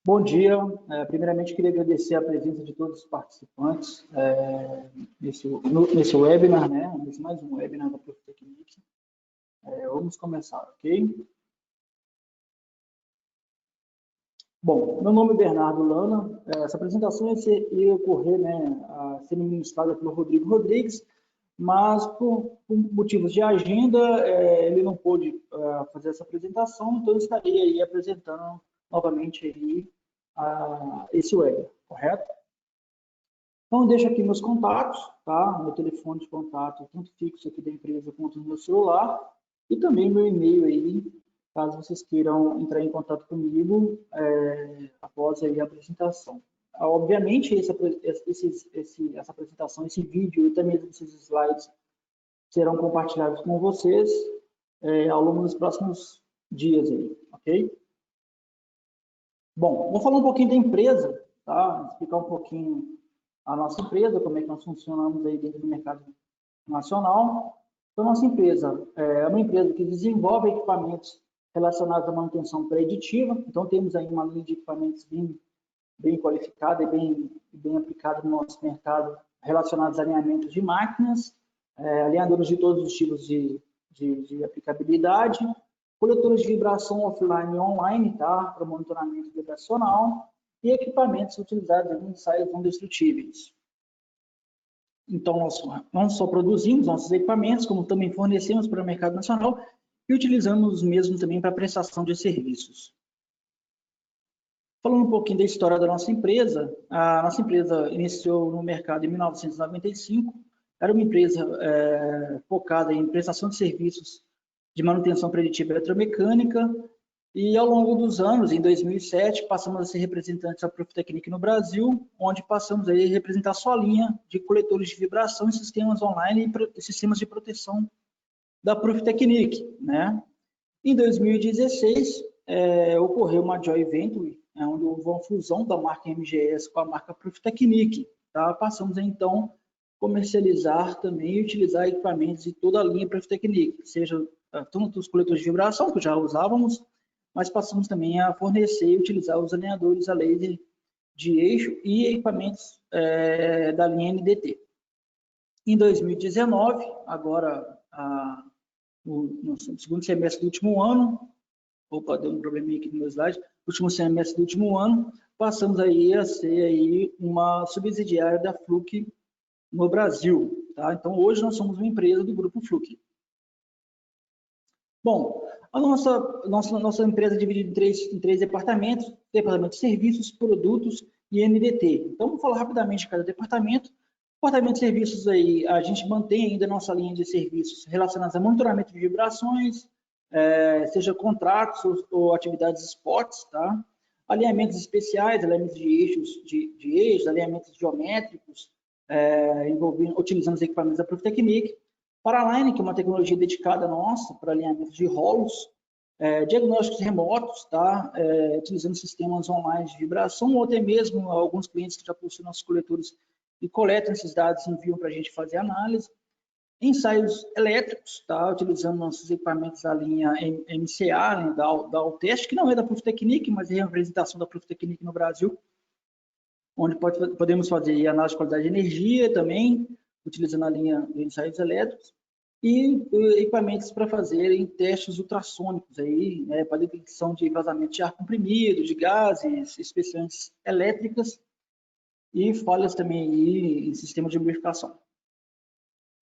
Bom dia. Primeiramente, queria agradecer a presença de todos os participantes nesse webinar, né? Mais um webinar da Profitecnic. Vamos começar, ok? Bom, meu nome é Bernardo Lana. Essa apresentação ia ocorrer, né, sendo ministrada pelo Rodrigo Rodrigues, mas por motivos de agenda, ele não pôde fazer essa apresentação, então eu estarei aí apresentando novamente aí, esse webinar, correto? Então, deixo aqui meus contatos, tá? Meu telefone de contato, tanto fixo aqui da empresa quanto no meu celular, e também meu e-mail aí, caso vocês queiram entrar em contato comigo após aí a apresentação. Obviamente, essa apresentação, esse vídeo e também esses slides serão compartilhados com vocês ao longo dos próximos dias aí, ok? Bom, vou falar um pouquinho da empresa, tá? Explicar um pouquinho a nossa empresa, como é que nós funcionamos aí dentro do mercado nacional. Então, nossa empresa é uma empresa que desenvolve equipamentos relacionados à manutenção preditiva. Então, temos aí uma linha de equipamentos bem qualificada e bem aplicada no nosso mercado, relacionados a alinhamentos de máquinas, alinhadores de todos os tipos de aplicabilidade, coletores de vibração offline e online, tá? Para monitoramento vibracional, e equipamentos utilizados em ensaios não destrutíveis. Então, nós não só produzimos nossos equipamentos, como também fornecemos para o mercado nacional e utilizamos os mesmos também para prestação de serviços. Falando um pouquinho da história da nossa empresa, a nossa empresa iniciou no mercado em 1995, era uma empresa focada em prestação de serviços de manutenção preditiva eletromecânica, e ao longo dos anos, em 2007, passamos a ser representantes da Profitecnic no Brasil, onde passamos a representar sua linha de coletores de vibração e sistemas online e sistemas de proteção da Profitecnic, né? Em 2016, ocorreu uma joint venture, onde houve uma fusão da marca MGS com a marca Profitecnic, tá? Passamos então a comercializar também e utilizar equipamentos de toda a linha Profitecnic, seja tanto os coletores de vibração, que já usávamos, mas passamos também a fornecer e utilizar os alinhadores a laser de eixo e equipamentos da linha NDT. Em 2019, agora no segundo semestre do último ano, deu um probleminha aqui no meu slide, último semestre do último ano, passamos aí a ser aí uma subsidiária da Fluke no Brasil, tá? Então, hoje nós somos uma empresa do grupo Fluke. Bom, a nossa empresa é dividida em três departamentos: departamento de serviços, produtos e NDT. Então, vou falar rapidamente de cada departamento. Departamento de serviços aí, a gente mantém ainda a nossa linha de serviços relacionados a monitoramento de vibrações, seja contratos ou atividades spots, tá? Alinhamentos especiais, alinhamentos de eixos, alinhamentos geométricos, utilizando os equipamentos da Profitecnic. Paraline, que é uma tecnologia dedicada nossa para alinhamentos de rolos, diagnósticos remotos, tá? Utilizando sistemas online de vibração, ou até mesmo alguns clientes que já possuem nossos coletores e coletam esses dados e enviam para a gente fazer análise. Ensaios elétricos, tá? Utilizando nossos equipamentos da linha MCA, né? da Altest, que não é da Profitecnic, mas é a representação da Profitecnic no Brasil, onde podemos fazer análise de qualidade de energia também, utilizando a linha de ensaios elétricos, e equipamentos para fazerem testes ultrassônicos aí, né, para detecção de vazamento de ar comprimido, de gases, inspeções elétricas e falhas também aí em sistema de lubrificação.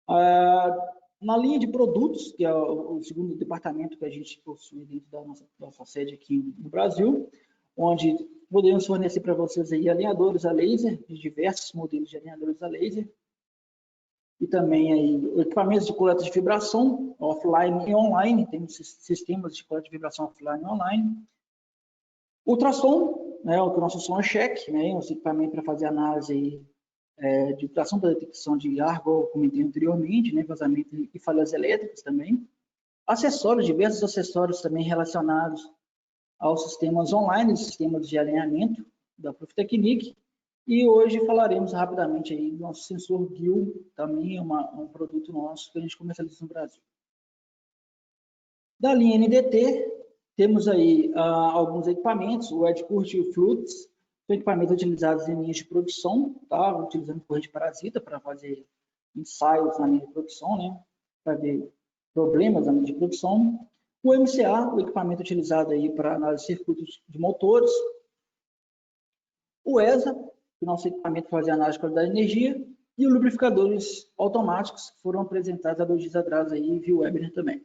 Na linha de produtos, que é o segundo departamento que a gente possui dentro da nossa sede aqui no Brasil, onde podemos fornecer para vocês aí alinhadores a laser, de diversos modelos de alinhadores a laser, e também aí equipamentos de coleta de vibração offline e online, temos sistemas de coleta de vibração offline e online. Ultrassom, né, o nosso som é check, né, um equipamento para fazer análise aí, de ultrassom para detecção de ar, como eu comentei anteriormente, né, vazamento e falhas elétricas também. Acessórios, diversos acessórios também relacionados aos sistemas online, sistemas de alinhamento da Profitecnic. E hoje falaremos rapidamente aí do nosso sensor GIL, também é um produto nosso que a gente comercializa no Brasil. Da linha NDT, Temos aí alguns equipamentos, o EdCurt e o Flux, são equipamentos utilizados em linhas de produção, tá? Utilizando corrente parasita para fazer ensaios na linha de produção, né? Para ver problemas na linha de produção. O MCA, o equipamento utilizado aí para análise de circuitos de motores. O ESA, o nosso equipamento para fazer análise de qualidade de energia. E os lubrificadores automáticos que foram apresentados há 2 dias atrás aí via webinar também.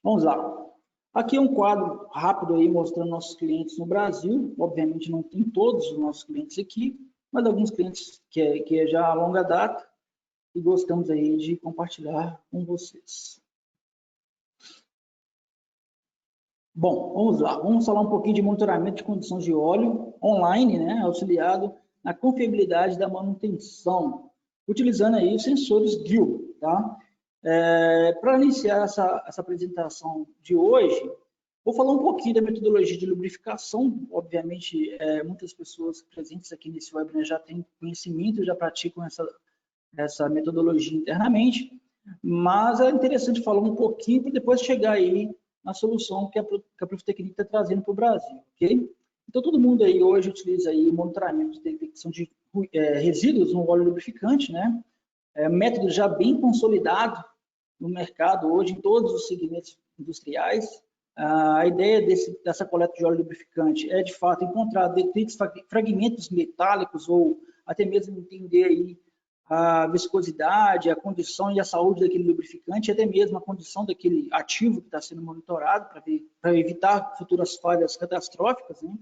Vamos lá. Aqui é um quadro rápido aí mostrando nossos clientes no Brasil. Obviamente não tem todos os nossos clientes aqui, mas alguns clientes que é já a longa data e gostamos aí de compartilhar com vocês. Bom, vamos lá. Vamos falar um pouquinho de monitoramento de condições de óleo online, né, auxiliado na confiabilidade da manutenção, utilizando aí os sensores GIL, tá? Para iniciar essa apresentação de hoje, vou falar um pouquinho da metodologia de lubrificação. Obviamente, muitas pessoas presentes aqui nesse webinar já têm conhecimento, já praticam essa metodologia internamente, mas é interessante falar um pouquinho para depois chegar aí na solução que a Profitecnic está trazendo para o Brasil, ok? Então, todo mundo aí hoje utiliza aí o monitoramento de detecção de resíduos no óleo lubrificante, né? Método já bem consolidado no mercado hoje, em todos os segmentos industriais. A ideia dessa coleta de óleo lubrificante é, de fato, encontrar detritos, fragmentos metálicos ou até mesmo entender aí a viscosidade, a condição e a saúde daquele lubrificante, até mesmo a condição daquele ativo que está sendo monitorado para evitar futuras falhas catastróficas, né?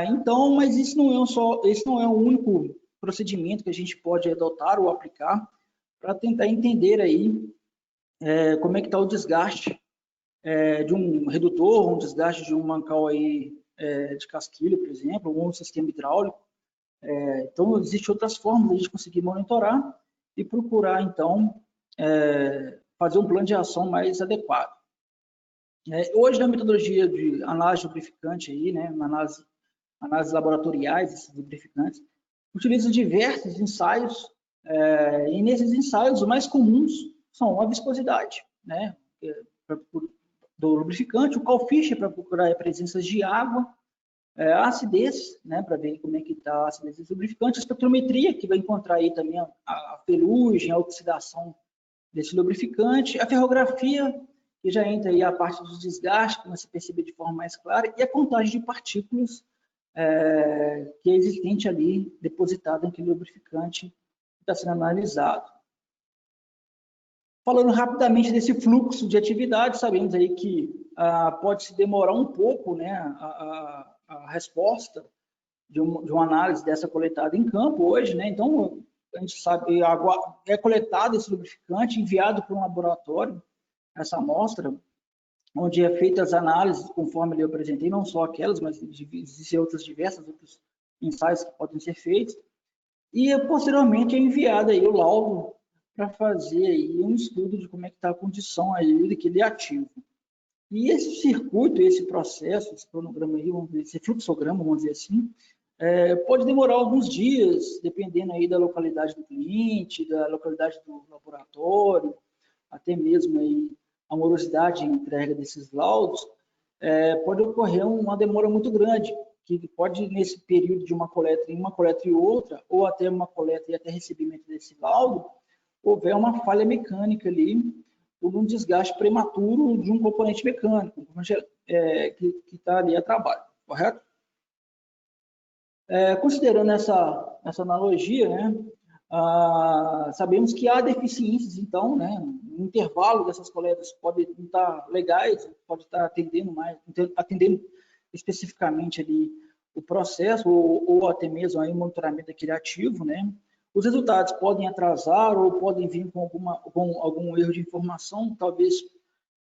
Então, mas isso não é o único procedimento que a gente pode adotar ou aplicar para tentar entender aí como é que está o desgaste de um redutor, um desgaste de um mancal aí de casquilho, por exemplo, ou um sistema hidráulico. Então, existem outras formas de a gente conseguir monitorar e procurar, então, fazer um plano de ação mais adequado. Hoje, na metodologia de análise de lubrificante, aí, né, análises laboratoriais desses lubrificantes, utiliza diversos ensaios, e nesses ensaios, os mais comuns são a viscosidade, né, do lubrificante, o Cal-Fischer para procurar presenças de água, a acidez, né, para ver como é que está a acidez desse lubrificante, a espectrometria, que vai encontrar aí também a ferrugem, a oxidação desse lubrificante, a ferrografia, que já entra aí a parte dos desgastes, que você percebe de forma mais clara, e a contagem de partículas que é existente ali, depositada naquele lubrificante que está sendo analisado. Falando rapidamente desse fluxo de atividade, sabemos aí que pode se demorar um pouco, né, a resposta de uma análise dessa coletada em campo hoje, né? Então, a gente sabe, é coletado esse lubrificante, enviado para um laboratório, essa amostra, onde é feitas as análises, conforme eu apresentei, não só aquelas, mas existem outros ensaios que podem ser feitos, e posteriormente é enviado aí o laudo para fazer aí um estudo de como é que está a condição aí daquele ativo. E esse circuito, esse processo, esse cronograma aí, esse fluxograma, vamos dizer assim, pode demorar alguns dias, dependendo aí da localidade do cliente, da localidade do laboratório, até mesmo aí a morosidade em entrega desses laudos, pode ocorrer uma demora muito grande, que pode, nesse período de uma coleta e outra, ou até uma coleta e até recebimento desse laudo, houver uma falha mecânica ali, por um desgaste prematuro de um componente mecânico, que está ali a trabalho, correto? Considerando essa analogia, né, sabemos que há deficiências, então, né, no intervalo dessas coletas podem não estar legais, pode estar atendendo especificamente ali o processo, ou até mesmo aí o monitoramento daquele ativo, né. Os resultados podem atrasar ou podem vir com algum erro de informação, talvez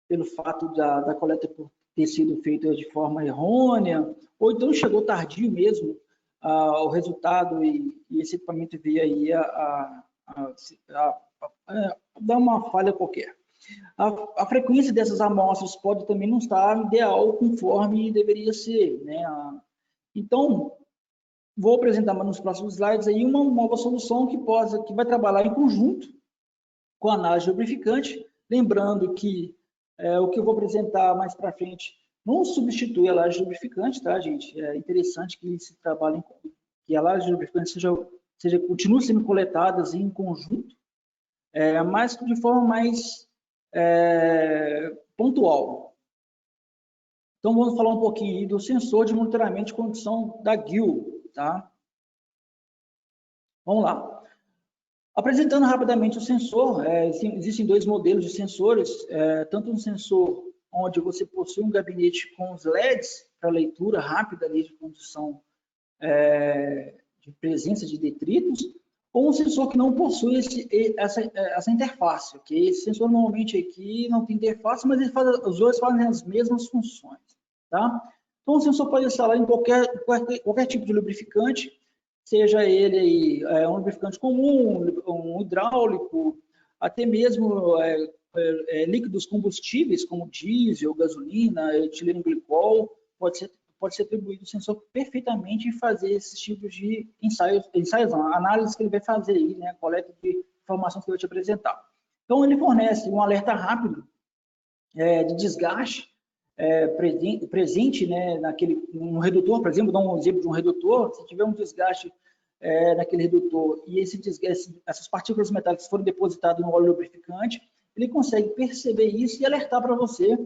pelo fato da coleta ter sido feita de forma errônea, ou então chegou tardio mesmo o resultado e esse equipamento veio aí a dar uma falha qualquer. A frequência dessas amostras pode também não estar ideal conforme deveria ser, né? Então, vou apresentar nos próximos slides aí uma nova solução que vai trabalhar em conjunto com a análise de lubrificante, lembrando que O que eu vou apresentar mais para frente não substitui a laje lubrificante, tá, gente? É interessante que se trabalhem, que a laje lubrificante continue sendo coletadas em conjunto, mas de forma mais pontual. Então, vamos falar um pouquinho do sensor de monitoramento de condição da GIL, tá? Vamos lá. Apresentando rapidamente o sensor, existem dois modelos de sensores, tanto um sensor onde você possui um gabinete com os LEDs para leitura rápida ali de condição de presença de detritos, ou um sensor que não possui essa interface, ok? Esse sensor normalmente aqui não tem interface, mas os dois fazem as mesmas funções, tá? Então o sensor pode instalar em qualquer tipo de lubrificante, seja ele aí, um lubrificante comum, um hidráulico, até mesmo líquidos combustíveis como diesel, gasolina, etileno glicol, pode ser atribuído o sensor perfeitamente em fazer esses tipos de ensaios não, análise que ele vai fazer aí, né, coleta de informações que eu vou te apresentar. Então ele fornece um alerta rápido de desgaste presente, né, um redutor, por exemplo, dar um exemplo de um redutor, se tiver um desgaste naquele redutor e essas partículas metálicas foram depositadas no óleo lubrificante, ele consegue perceber isso e alertar para você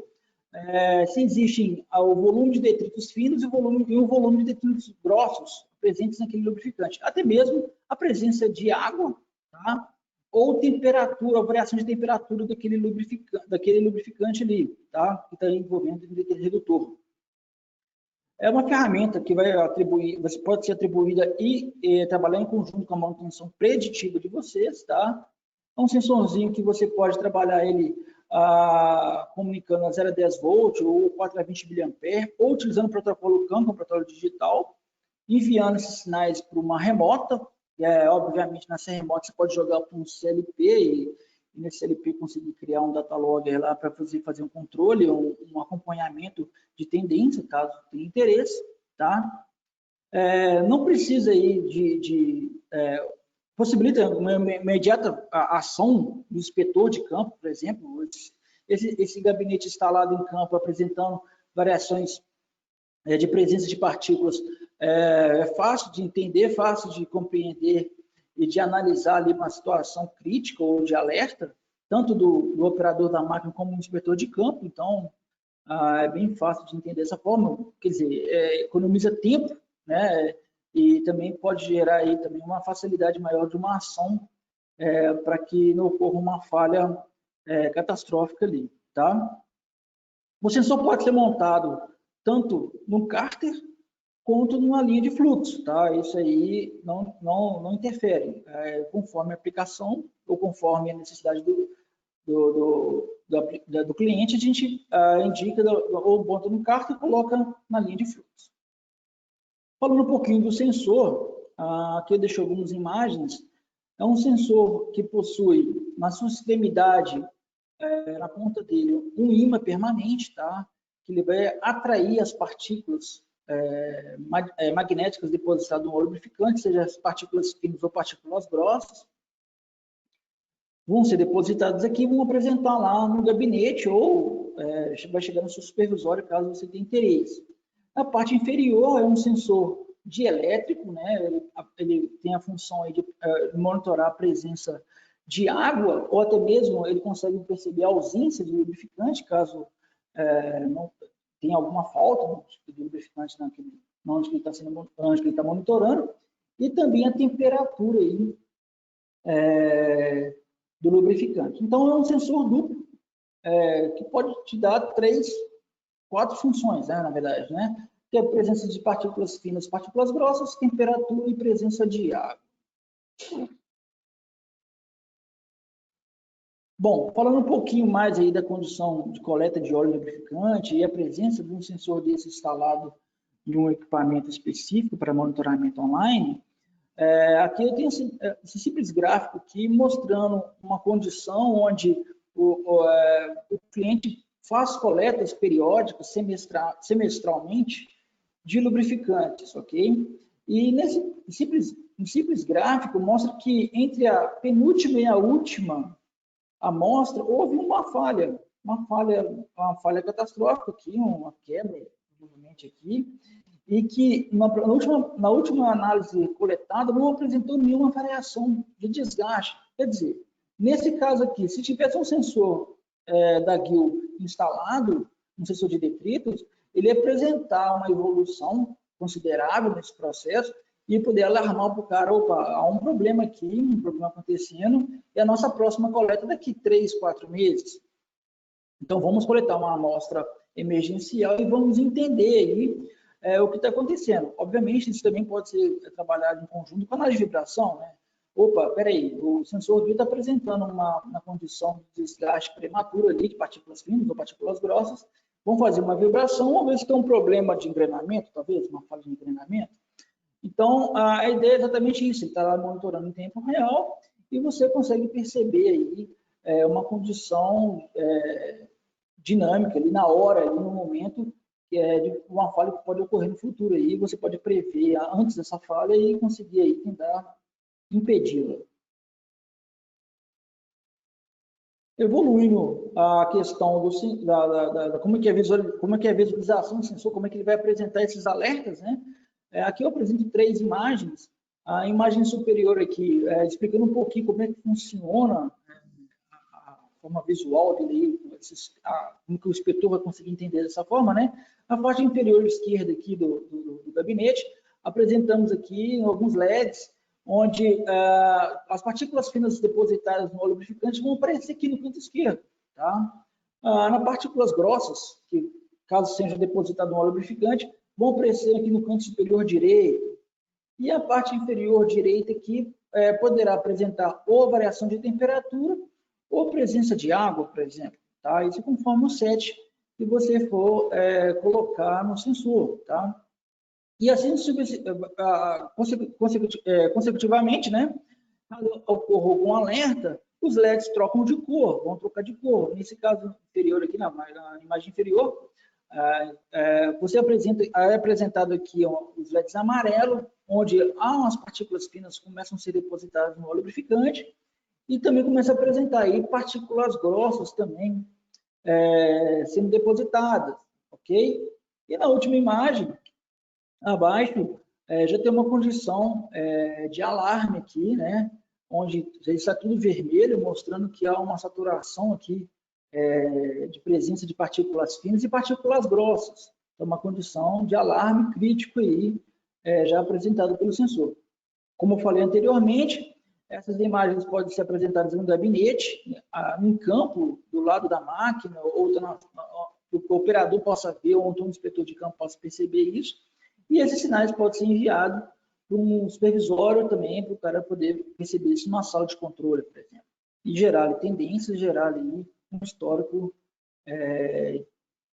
se existem o volume de detritos finos e o volume de detritos grossos presentes naquele lubrificante. Até mesmo a presença de água, tá? Ou temperatura, a variação de temperatura daquele lubrificante ali, tá? Que está envolvendo aquele redutor. É uma ferramenta que você pode ser atribuída e trabalhar em conjunto com a manutenção preditiva de vocês, tá? É um sensorzinho que você pode trabalhar ele comunicando a 0 a 10 volts ou 4 a 20 mA, ou utilizando o protocolo CAN, que é um protocolo digital, enviando esses sinais para uma remota, obviamente nessa remota você pode jogar para um CLP e nesse CLP conseguir criar um data logger lá para fazer um controle, um acompanhamento de tendência, caso tenha interesse, tá? Não precisa aí possibilita uma imediata ação do inspetor de campo, por exemplo. Esse gabinete instalado em campo apresentando variações de presença de partículas é fácil de entender, fácil de compreender e de analisar ali uma situação crítica ou de alerta, tanto do operador da máquina como do inspetor de campo. Então, é bem fácil de entender dessa forma. Quer dizer, economiza tempo, né? E também pode gerar aí também uma facilidade maior de uma ação para que não ocorra uma falha catastrófica ali, tá? O sensor pode ser montado tanto no cárter quanto numa linha de fluxo, tá? Isso aí não interfere, conforme a aplicação ou conforme a necessidade do cliente, a gente indica ou bota no cárter e coloca na linha de fluxo. Falando um pouquinho do sensor, aqui eu deixo algumas imagens. É um sensor que possui na sua extremidade, na ponta dele, um ímã permanente, tá? Que ele vai atrair as partículas magnéticas depositadas no óleo lubrificante, seja as partículas finas ou partículas grossas, vão ser depositadas aqui e vão apresentar lá no gabinete ou vai chegar no seu supervisório, caso você tenha interesse. A parte inferior é um sensor dielétrico, né? Ele tem a função aí de monitorar a presença de água, ou até mesmo ele consegue perceber a ausência de lubrificante, caso não tenha alguma falta de lubrificante onde ele está monitorando, e também a temperatura aí, do lubrificante. Então, é um sensor duplo, que pode te dar 4 funções, né, na verdade, né? Que é a presença de partículas finas, partículas grossas, temperatura e presença de água. Bom, falando um pouquinho mais aí da condição de coleta de óleo lubrificante e a presença de um sensor desse instalado em um equipamento específico para monitoramento online, aqui eu tenho esse simples gráfico aqui mostrando uma condição onde o cliente faz coletas periódicas, semestralmente, de lubrificantes, ok? E nesse simples gráfico mostra que entre a penúltima e a última amostra houve uma falha, uma falha catastrófica aqui, uma quebra, provavelmente aqui, e que na última análise coletada não apresentou nenhuma variação de desgaste. Quer dizer, nesse caso aqui, se tivesse um sensor da GIL instalado, um sensor de detritos, ele ia apresentar uma evolução considerável nesse processo e poder alarmar para o cara, opa, há um problema aqui, um problema acontecendo, e a nossa próxima coleta daqui 3, 4 meses. Então, vamos coletar uma amostra emergencial e vamos entender aí o que está acontecendo. Obviamente, isso também pode ser trabalhado em conjunto com a análise de vibração, né? Opa, peraí, o sensor aqui está apresentando uma condição de desgaste prematuro ali de partículas finas ou partículas grossas. Vamos fazer uma vibração, vamos ver se tem um problema de engrenamento, talvez, uma falha de engrenamento. Então, a ideia é exatamente isso, ele está lá monitorando em tempo real e você consegue perceber aí uma condição dinâmica ali na hora, ali no momento, de uma falha que pode ocorrer no futuro. Aí você pode prever antes dessa falha e conseguir aí tentar impedi-la. Evoluindo a questão como é que é a visualização do sensor, como é que ele vai apresentar esses alertas, né? Aqui eu apresento 3 imagens. A imagem superior aqui, explicando um pouquinho como é que funciona a forma visual dele, como que o inspetor vai conseguir entender dessa forma, né? Na parte inferior esquerda aqui do gabinete, apresentamos aqui alguns LEDs, onde as partículas finas depositadas no óleo lubrificante vão aparecer aqui no canto esquerdo. Tá? Nas partículas grossas, que caso seja depositado no óleo lubrificante, vão aparecer aqui no canto superior direito. E a parte inferior direita aqui poderá apresentar ou variação de temperatura ou presença de água, por exemplo. Tá? Isso conforme o set que você for colocar no sensor. Tá? E assim, consecutivamente, né, caso ocorra algum alerta, os LEDs trocam de cor, vão trocar de cor. Nesse caso inferior aqui, na imagem inferior, é apresentado aqui os LEDs amarelo, onde há umas partículas finas que começam a ser depositadas no óleo lubrificante, e também começa a apresentar aí partículas grossas também sendo depositadas, ok? E na última imagem, abaixo, já tem uma condição de alarme aqui, né? Onde já está tudo vermelho, mostrando que há uma saturação aqui de presença de partículas finas e partículas grossas. Então, uma condição de alarme crítico aí, já apresentado pelo sensor. Como eu falei anteriormente, essas imagens podem ser apresentadas no gabinete, em campo, do lado da máquina, ou que o operador possa ver, ou então o inspetor de campo possa perceber isso. E esses sinais podem ser enviados para um supervisório também, para o cara poder perceber isso numa sala de controle, por exemplo. E gerar tendências, gerar ali um histórico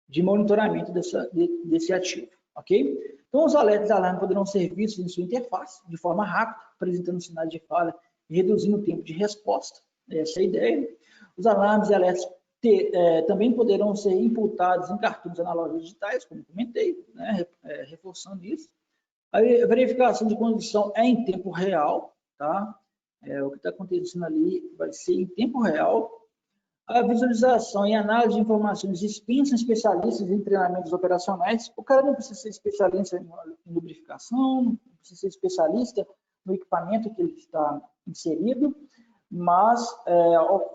de monitoramento desse ativo, ok? Então, os alertas de alarme poderão ser vistos em sua interface, de forma rápida, apresentando sinais de falha e reduzindo o tempo de resposta. Essa é a ideia. Os alarmes e alertas também poderão ser imputados em cartões analógicos digitais, como comentei, né, reforçando isso. A verificação de condição é em tempo real, tá? O que está acontecendo ali vai ser em tempo real. A visualização e análise de informações dispensam especialistas em treinamentos operacionais. O cara não precisa ser especialista em lubrificação, não precisa ser especialista no equipamento que ele está inserido, mas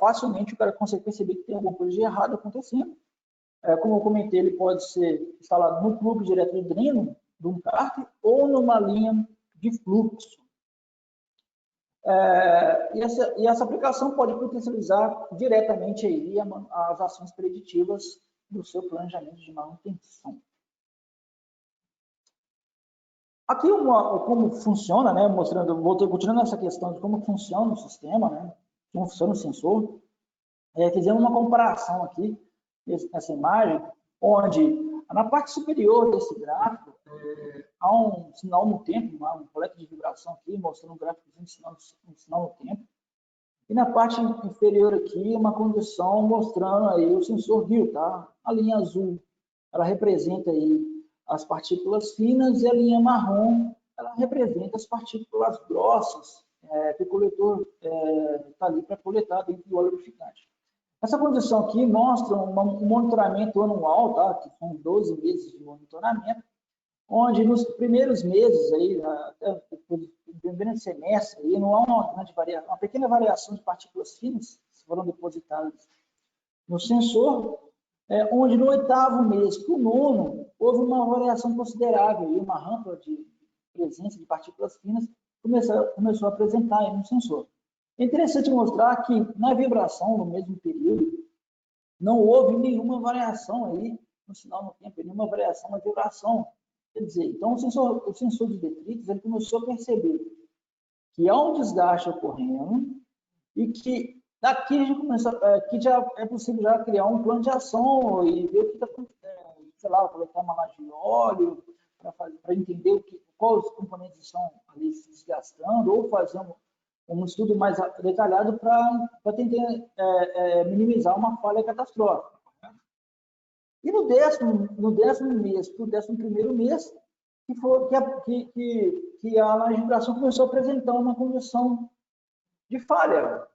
facilmente o cara consegue perceber que tem alguma coisa de errado acontecendo. Como eu comentei, ele pode ser instalado no plugue direto de dreno de um kart ou numa linha de fluxo. E essa aplicação pode potencializar diretamente aí as ações preditivas do seu planejamento de manutenção. Aqui como funciona, né, continuando essa questão de como funciona o sistema, né, como funciona o sensor, fizemos uma comparação aqui nessa imagem, onde na parte superior desse gráfico há um sinal no tempo, um colete de vibração aqui, mostrando um gráfico de um sinal no tempo. E na parte inferior aqui, uma condição mostrando aí o sensor GIL, tá? A linha azul, ela representa aí as partículas finas e a linha marrom, ela representa as partículas grossas que o coletor está ali para coletar dentro do óleo lubrificante. Essa condição aqui mostra um monitoramento anual, tá? Que são 12 meses de monitoramento, onde nos primeiros meses, aí, até o primeiro semestre, aí, não há uma pequena variação de partículas finas que foram depositadas no sensor, onde no 8º mês para o 9º, houve uma variação considerável, e uma rampa de presença de partículas finas começou a apresentar aí no sensor. É interessante mostrar que na vibração, no mesmo período, não houve nenhuma variação aí no sinal no tempo, nenhuma variação na vibração. Quer dizer, então o sensor de detritos ele começou a perceber que há um desgaste ocorrendo e que daqui que já é possível já criar um plano de ação e ver o que está acontecendo, sei lá, colocar uma laje de óleo para entender quais os componentes estão ali se desgastando, ou fazer um estudo mais detalhado para tentar minimizar uma falha catastrófica. E no 10º mês para o 11º mês, que a vibração começou a apresentar uma condição de falha.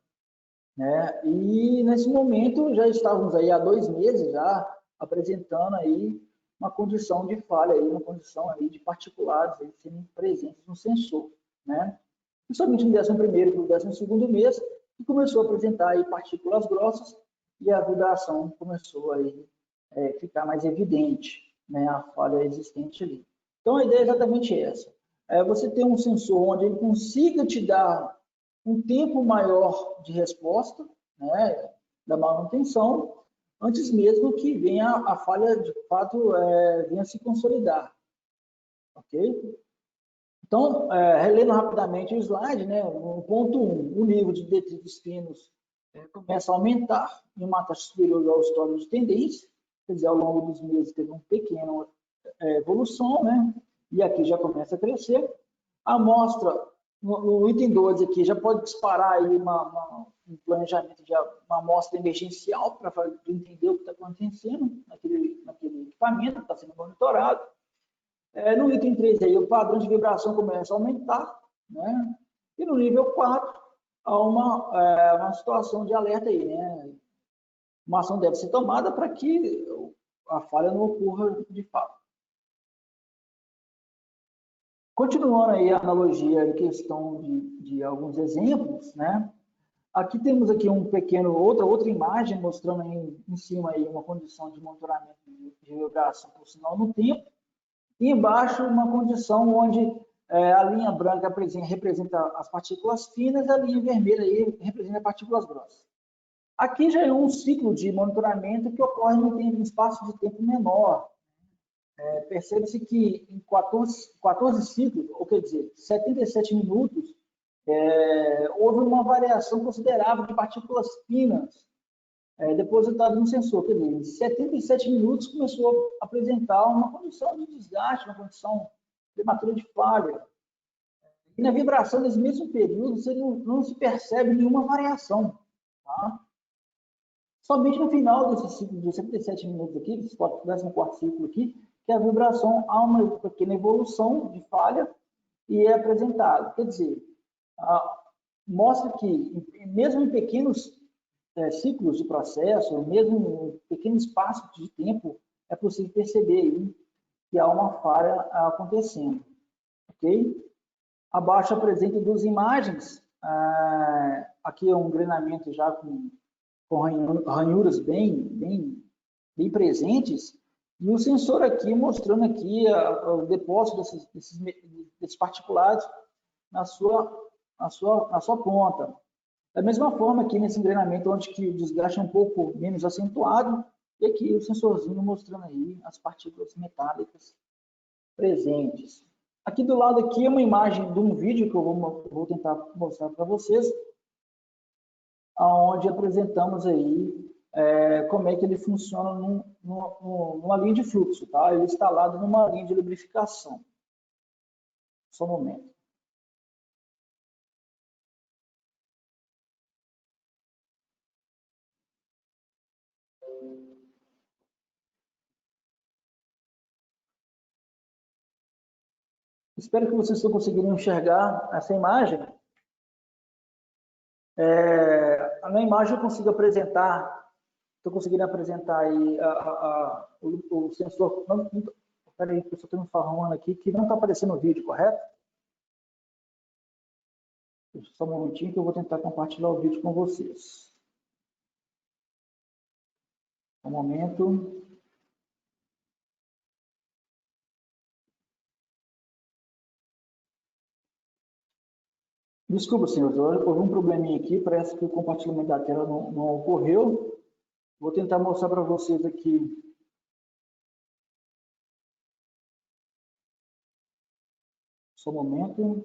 Né? E nesse momento já estávamos aí há 2 meses já apresentando aí uma condição de falha, aí, uma condição aí de particulares aí sendo presentes no sensor. Né? Principalmente no 11º para o 12º mês, que começou a apresentar aí partículas grossas e a vibração começou aí ficar mais evidente, né, a falha existente ali. Então, a ideia é exatamente essa. Você tem um sensor onde ele consiga te dar um tempo maior de resposta, né, da manutenção, antes mesmo que venha a falha, de fato, venha se consolidar. Ok? Então, relendo rapidamente o slide, né, no ponto 1, o nível de detritos finos começa a aumentar em uma taxa superior ao histórico de tendência, quer dizer, ao longo dos meses teve uma pequena evolução, né? E aqui já começa a crescer. A amostra, no item 2 aqui, já pode disparar aí um planejamento de uma amostra emergencial para entender o que está acontecendo naquele equipamento que está sendo monitorado. No item 3 aí, o padrão de vibração começa a aumentar, né? E no nível 4, há uma situação de alerta aí, né? Uma ação deve ser tomada para que a falha não ocorra de fato. Continuando aí a analogia em questão de alguns exemplos, né? Aqui temos aqui outra imagem mostrando aí em cima aí uma condição de monitoramento de vibração por sinal no tempo, e embaixo uma condição onde a linha branca representa as partículas finas, a linha vermelha aí representa partículas grossas. Aqui já é um ciclo de monitoramento que ocorre em espaço de tempo menor. Percebe-se que em 14 ciclos, ou quer dizer, 77 minutos, houve uma variação considerável de partículas finas depositadas no sensor. Quer dizer, em 77 minutos começou a apresentar uma condição de desgaste, uma condição prematura de falha. E na vibração desse mesmo período, você não se percebe nenhuma variação. Tá? Somente no final desse ciclo de 77 minutos aqui, desse 14º ciclo aqui, que a vibração há uma pequena evolução de falha e é apresentado. Quer dizer, mostra que, mesmo em pequenos ciclos de processo, mesmo em pequeno espaço de tempo, é possível perceber aí que há uma falha acontecendo. Ok? Abaixo apresenta 2 imagens. Aqui é um engrenamento já com ranhuras bem presentes, e o sensor aqui mostrando aqui o depósito desses particulados na sua ponta. Da mesma forma aqui nesse engrenamento, onde que o desgaste é um pouco menos acentuado, e aqui o sensorzinho mostrando aí as partículas metálicas presentes. Aqui do lado aqui é uma imagem de um vídeo que eu vou tentar mostrar para vocês, onde apresentamos aí como é que ele funciona numa linha de fluxo, tá? Ele é instalado numa linha de lubrificação. Só um momento. Espero que vocês estão conseguindo enxergar essa imagem. Na imagem eu consigo apresentar Estou conseguindo apresentar aí o sensor. Espera aí, pessoal, tem um falando aqui que não está aparecendo no vídeo, correto? Só um momentinho que eu vou tentar compartilhar o vídeo com vocês. Um momento. Desculpa, senhores, houve um probleminha aqui, parece que o compartilhamento da tela não ocorreu. Vou tentar mostrar para vocês aqui. Só um momento.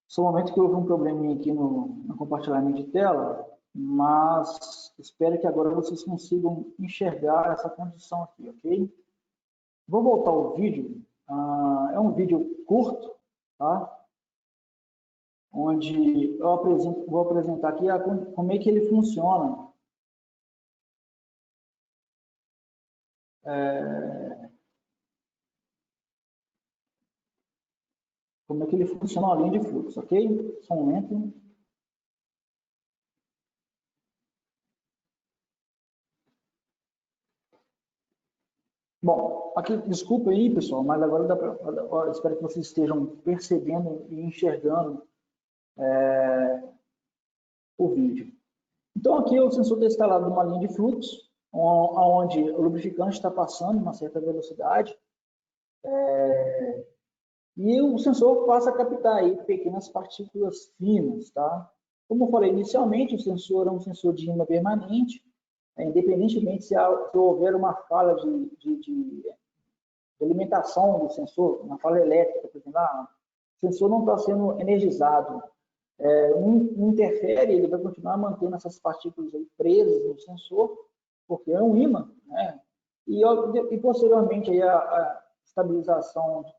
Só um momento que houve um probleminha aqui no compartilhamento de tela, mas espero que agora vocês consigam enxergar essa condição aqui, ok? Vou voltar ao vídeo. É um vídeo curto, tá? Onde eu vou apresentar aqui como é que ele funciona. Como é que ele funciona a linha de fluxo, ok? Só um momento. Bom, aqui, desculpa aí, pessoal, mas agora espero que vocês estejam percebendo e enxergando o vídeo. Então, aqui o sensor está instalado numa linha de fluxo, onde o lubrificante está passando uma certa velocidade, e o sensor passa a captar aí pequenas partículas finas, tá? Como eu falei inicialmente, o sensor é um sensor de ímã permanente, independentemente se houver uma falha de alimentação do sensor, uma falha elétrica, por exemplo, o sensor não está sendo energizado, não interfere, ele vai continuar mantendo essas partículas aí presas no sensor, porque é um ímã, né? E posteriormente aí a estabilização de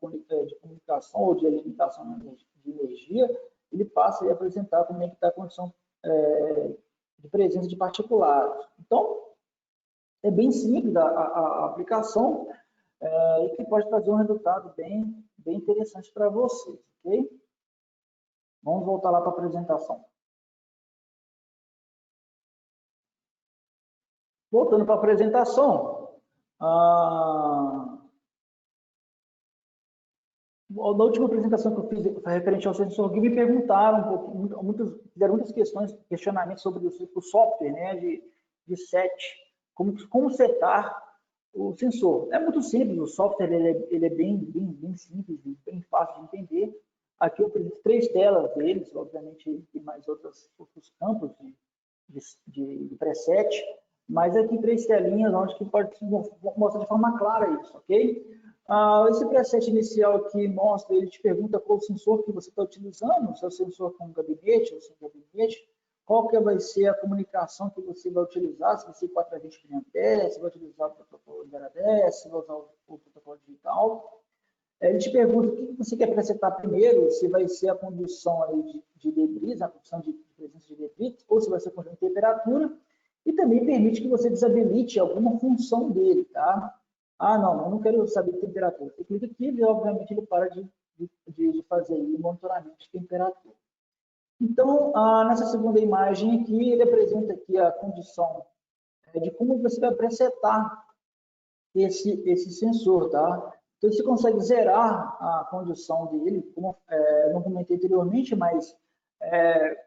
comunicação ou de alimentação de energia, ele passa a apresentar como é que está a condição de presença de particulados. Então, é bem simples a aplicação e que pode trazer um resultado bem interessante para vocês, ok? Vamos voltar lá para a apresentação. Voltando para a apresentação, na última apresentação que eu fiz referente ao sensor, me perguntaram fizeram muitas questionamentos sobre o software, né, de set, como setar o sensor. É muito simples, o software ele é bem simples, bem fácil de entender. Aqui eu apresento 3 telas deles, obviamente tem mais outros campos de preset, mas aqui 3 telinhas onde que pode mostrar de forma clara isso, ok? Esse preset inicial aqui mostra, ele te pergunta qual o sensor que você está utilizando, se é o sensor com gabinete ou sem gabinete, qual que vai ser a comunicação que você vai utilizar, se vai ser 420 mA, se vai utilizar o protocolo 010, se vai usar o protocolo digital. Ele te pergunta o que você quer presetar primeiro, se vai ser a condução aí de debris, a condução de presença de debris, ou se vai ser a condução de temperatura, e também permite que você desabilite alguma função dele, tá? Não, eu não quero saber de temperatura. Você clica aqui e, obviamente, ele para de fazer o monitoramento de temperatura. Então, nessa segunda imagem aqui, ele apresenta aqui a condição de como você vai presetar esse sensor, tá? Então, você consegue zerar a condição dele, como não comentei anteriormente, mas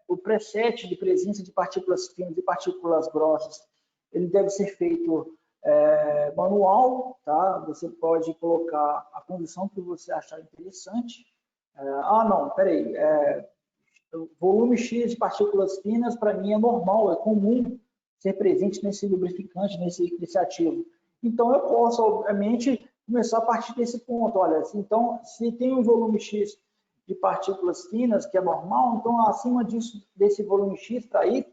o preset de presença de partículas finas e partículas grossas, ele deve ser feito manual, tá? Você pode colocar a condição que você achar interessante. Não, peraí, volume X de partículas finas, para mim, é normal, é comum ser presente nesse lubrificante, nesse ativo. Então, eu posso, obviamente, começar a partir desse ponto. Olha, então, se tem um volume X de partículas finas, que é normal, então, acima desse volume X para Y,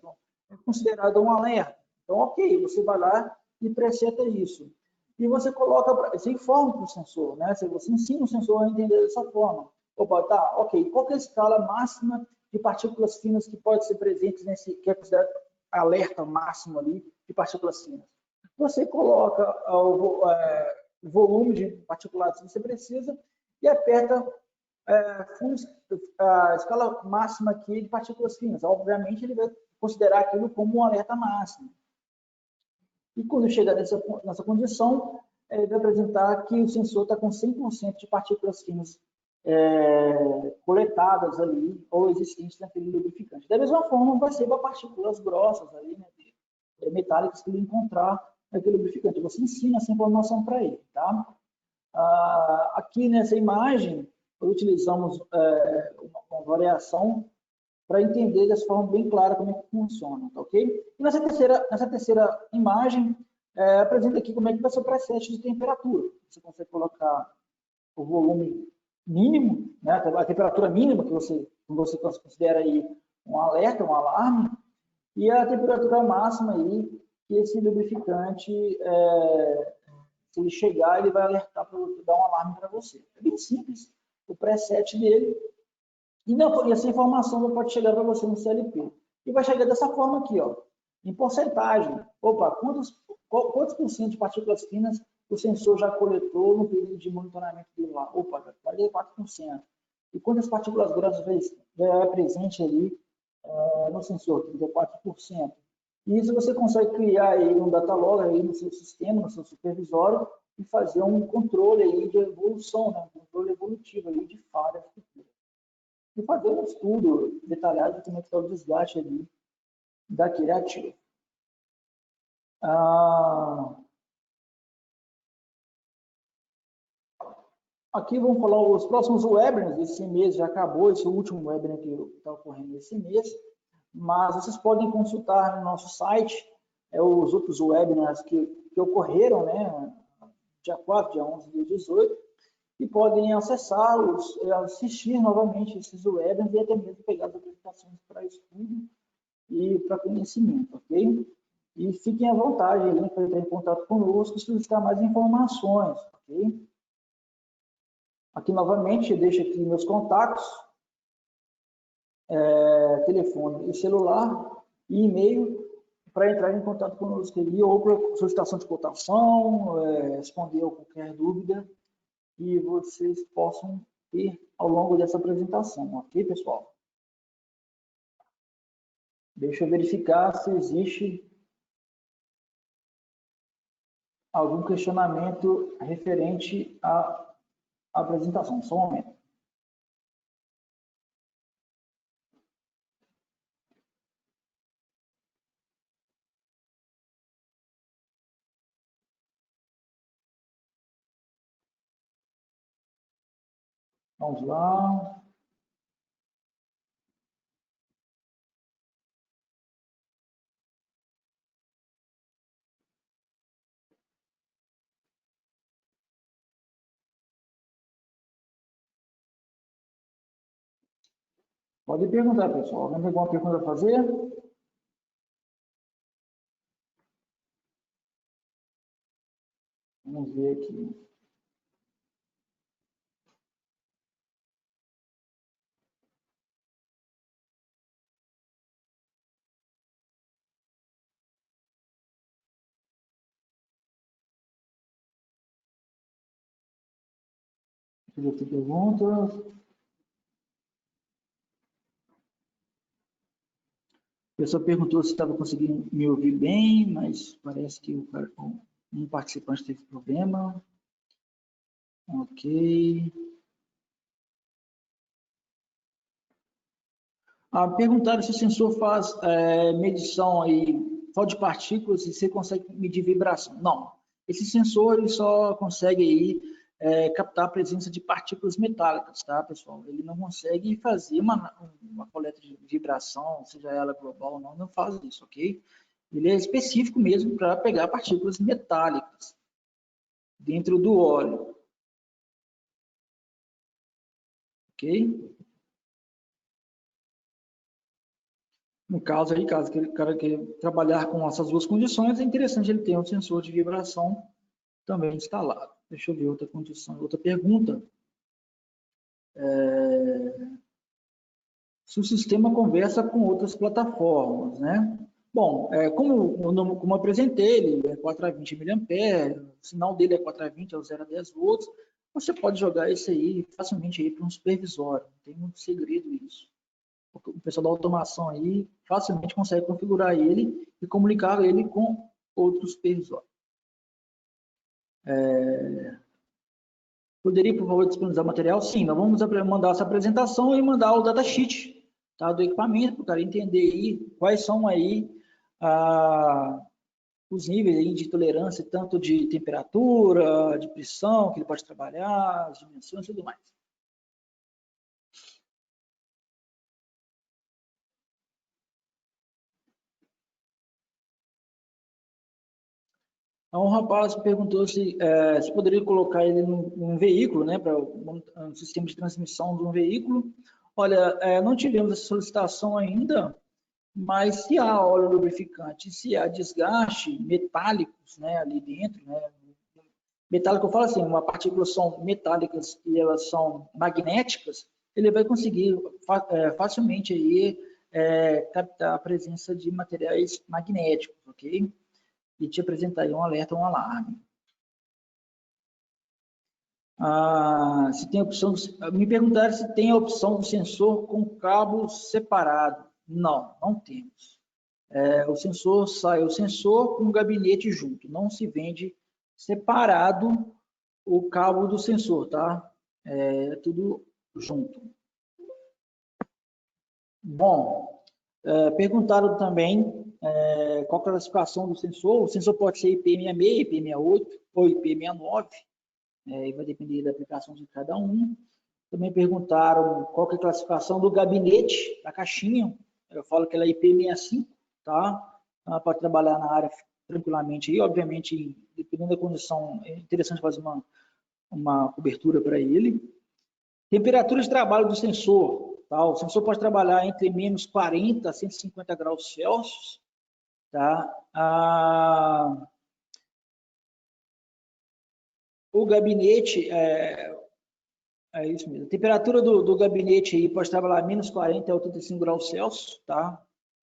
é considerado um alerta. Então, ok, você vai lá e preseta isso. E você você informa para o sensor, né? Você ensina o sensor a entender dessa forma. Opa, tá, ok. Qual que é a escala máxima de partículas finas que pode ser presente que é considerado alerta máximo ali de partículas finas? Você coloca o volume de particulados que você precisa e aperta a escala máxima aqui de partículas finas. Obviamente, ele vai considerar aquilo como um alerta máximo. E quando chegar nessa condição, ele vai apresentar que o sensor está com 100% de partículas finas coletadas ali ou existentes naquele lubrificante. Da mesma forma, vai ser para partículas grossas ali, né, metálicas que ele encontrar naquele lubrificante. Você ensina essa informação para ele, tá? Aqui nessa imagem, utilizamos uma variação para entender dessa forma bem clara como é que funciona, tá ok? E nessa terceira imagem, apresenta aqui como é que vai ser o preset de temperatura. Você consegue colocar o volume mínimo, né, a temperatura mínima que você considera aí um alerta, um alarme, e a temperatura máxima aí que esse lubrificante, se ele chegar, ele vai alertar para dar um alarme para você. É bem simples o preset dele. E essa informação pode chegar para você no CLP. E vai chegar dessa forma aqui, ó, em porcentagem. Opa, quantos por cento de partículas finas o sensor já coletou no período de monitoramento dele lá? Opa, 44%. E quantas partículas grossas já é presente ali no sensor? 34%. E isso você consegue criar aí um data log aí no seu sistema, no seu supervisório, e fazer um controle aí de evolução, né? Um controle evolutivo aí de falhas futuras. E fazer um estudo detalhado de como é que está o desgaste ali daquele ativo. Aqui vamos falar os próximos webinars. Esse mês já acabou, esse último webinar que está ocorrendo esse mês, mas vocês podem consultar no nosso site os outros webinars que ocorreram, né, dia 4, dia 11 e dia 18, e podem acessá-los, assistir novamente esses webinars e até mesmo pegar as apresentações para estudo e para conhecimento, ok? E fiquem à vontade para entrar em contato conosco se solicitar mais informações, ok? Aqui novamente eu deixo aqui meus contatos, telefone e celular e e-mail para entrar em contato conosco ali, ou para solicitação de cotação, responder a qualquer dúvida que vocês possam ter ao longo dessa apresentação, ok, pessoal? Deixa eu verificar se existe algum questionamento referente à apresentação. Só um momento. Vamos lá. Pode perguntar, pessoal. Alguém tem alguma pergunta a fazer? Vamos ver aqui. Deixa eu ver se tem perguntas. A pessoa perguntou se estava conseguindo me ouvir bem, mas parece que um participante teve problema. Ok. Perguntaram se o sensor faz medição aí só de partículas e você consegue medir vibração. Não. Esse sensor ele só consegue aí captar a presença de partículas metálicas, tá, pessoal? Ele não consegue fazer uma coleta de vibração, seja ela global ou não, não faz isso, ok? Ele é específico mesmo para pegar partículas metálicas dentro do óleo, ok? No caso aí, caso o cara queira trabalhar com essas duas condições, é interessante ele ter um sensor de vibração também instalado. Deixa eu ver outra condição, outra pergunta. Se o sistema conversa com outras plataformas, né? Bom, como eu apresentei, ele é 4A20 mA, o sinal dele é 4A20, é o 0 a 10 volts. Você pode jogar isso aí facilmente aí para um supervisório, não tem muito segredo isso. O pessoal da automação aí facilmente consegue configurar ele e comunicar ele com outros supervisórios. Poderia, por favor, disponibilizar material? Sim, nós vamos mandar essa apresentação e mandar o datasheet, tá, do equipamento, para o cara entender aí quais são aí os níveis aí de tolerância, tanto de temperatura, de pressão que ele pode trabalhar, as dimensões e tudo mais. Então, um rapaz perguntou se poderia colocar ele num veículo, né, para um sistema de transmissão de um veículo. Olha, não tivemos essa solicitação ainda, mas se há óleo lubrificante, se há desgaste metálicos, né, ali dentro, né, metálico, eu falo assim, uma partículas são metálicas e elas são magnéticas, ele vai conseguir facilmente aí captar a presença de materiais magnéticos, ok? E te apresentar aí um alerta, um alarme. Se tem opção, me perguntaram se tem a opção do sensor com cabo separado. Não, não temos. O sensor sai o sensor com o gabinete junto, não se vende separado o cabo do sensor, tá? É tudo junto. Bom, perguntaram também qual a classificação do sensor. O sensor pode ser IP66, IP68 ou IP69, vai depender da aplicação de cada um. Também perguntaram qual é a classificação do gabinete, da caixinha. Eu falo que ela é IP65, tá? Ela pode trabalhar na área tranquilamente. E, obviamente, dependendo da condição, é interessante fazer uma cobertura para ele. Temperatura de trabalho do sensor. Tá? O sensor pode trabalhar entre menos 40 a 150 graus Celsius. Tá? O gabinete, é isso mesmo. A temperatura do gabinete aí pode trabalhar menos 40 a 85 graus Celsius. Tá?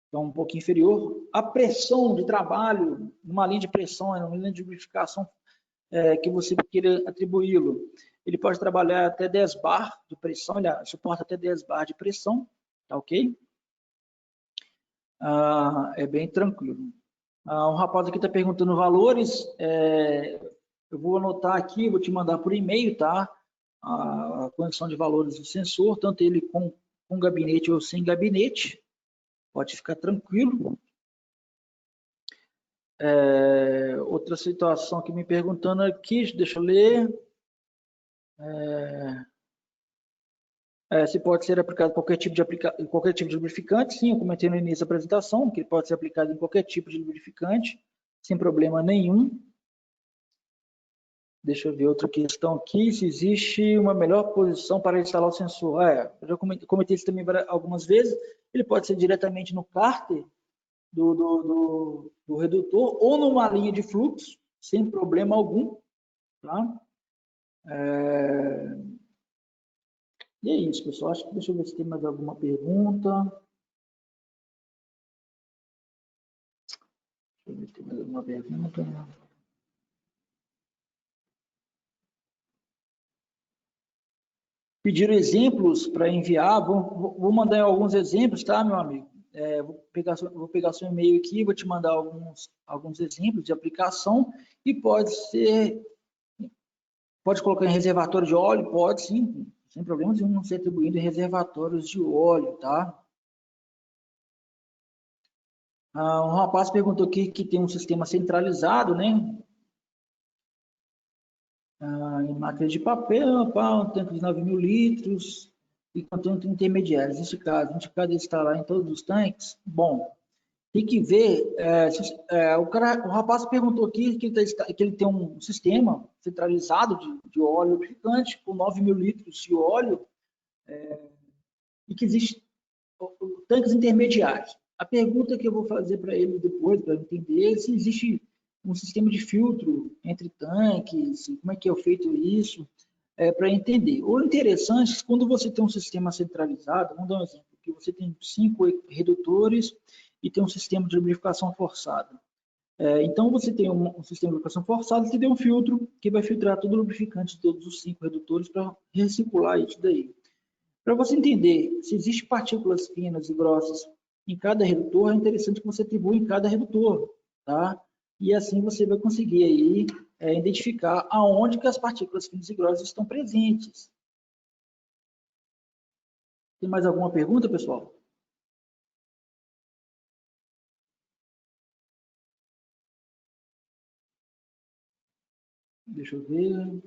Então, um pouquinho inferior. A pressão de trabalho, numa linha de pressão, numa linha de lubrificação que você queira atribuí-lo. Ele pode trabalhar até 10 bar de pressão, ele suporta até 10 bar de pressão, tá ok? É bem tranquilo. Um rapaz aqui está perguntando valores, eu vou anotar aqui, vou te mandar por e-mail, tá? A condição de valores do sensor, tanto ele com gabinete ou sem gabinete, pode ficar tranquilo. Outra situação que me perguntando aqui, deixa eu ler. Se pode ser aplicado qualquer tipo de lubrificante, sim, eu comentei no início da apresentação, que ele pode ser aplicado em qualquer tipo de lubrificante, sem problema nenhum. Deixa eu ver outra questão aqui, se existe uma melhor posição para instalar o sensor. Eu já comentei isso também algumas vezes, ele pode ser diretamente no cárter do redutor ou numa linha de fluxo, sem problema algum. Tá? E é isso, pessoal. Deixa eu ver se tem mais alguma pergunta. Deixa eu ver se tem mais alguma pergunta. Pediram exemplos para enviar. Vou mandar alguns exemplos, tá, meu amigo? Vou pegar seu e-mail aqui, vou te mandar alguns exemplos de aplicação e pode colocar em reservatório de óleo, pode sim, sem problemas nenhum, não ser atribuído em reservatórios de óleo, tá? Um rapaz perguntou aqui que tem um sistema centralizado, né? Em máquina de papel, um tanque de 9.000 litros e contanto intermediários. Nesse caso, indicado instalar em todos os tanques. Bom, tem que ver. O rapaz perguntou aqui que ele tem um sistema centralizado de óleo lubrificante com 9.000 litros de óleo e que existe tanques intermediários. A pergunta que eu vou fazer para ele depois, para entender, se existe um sistema de filtro entre tanques, como é que é feito isso, para entender. O interessante é quando você tem um sistema centralizado, vamos dar um exemplo, que você tem 5 redutores e tem um sistema de lubrificação forçada. Então, você tem um sistema de lubrificação forçada, você tem um filtro que vai filtrar todo o lubrificante de todos os 5 redutores para recircular isso daí. Para você entender se existem partículas finas e grossas em cada redutor, é interessante que você atribua em cada redutor, tá? E assim você vai conseguir aí identificar aonde que as partículas finas e grossas estão presentes. Tem mais alguma pergunta, pessoal? Deixa eu ver.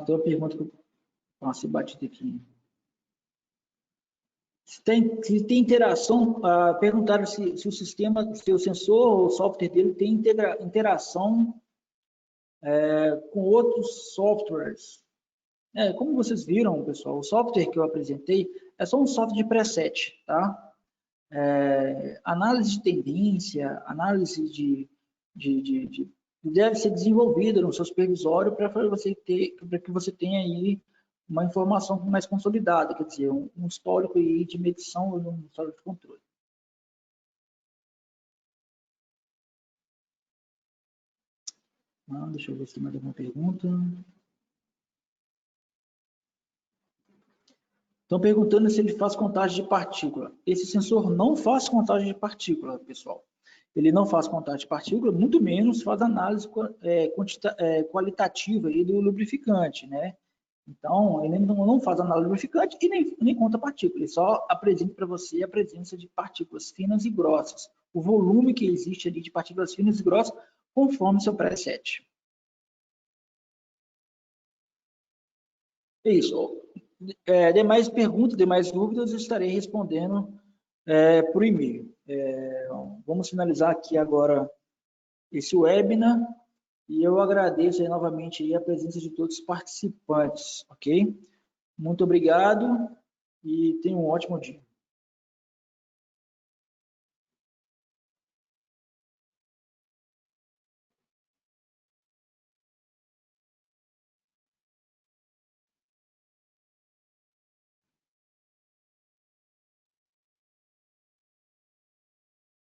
Tem uma pergunta que eu passei batido aqui. Se tem interação, perguntaram se o sistema, se o sensor, o software dele tem interação com outros softwares. Como vocês viram, pessoal, o software que eu apresentei é só um software de preset, tá? Análise de tendência, análise deve ser desenvolvida no seu supervisório para que você tenha aí uma informação mais consolidada, quer dizer, um histórico aí de medição e um histórico de controle. Deixa eu ver se tem mais alguma pergunta. Estão perguntando se ele faz contagem de partícula. Esse sensor não faz contagem de partícula, pessoal. Ele não faz contagem de partícula, muito menos faz análise qualitativa aí do lubrificante, né? Então, ele não faz análise do lubrificante e nem conta partícula. Ele só apresenta para você a presença de partículas finas e grossas. O volume que existe ali de partículas finas e grossas, conforme seu preset. É isso. Demais perguntas, demais dúvidas, eu estarei respondendo por e-mail. Vamos finalizar aqui agora esse webinar e eu agradeço aí novamente aí a presença de todos os participantes, ok? Muito obrigado e tenha um ótimo dia.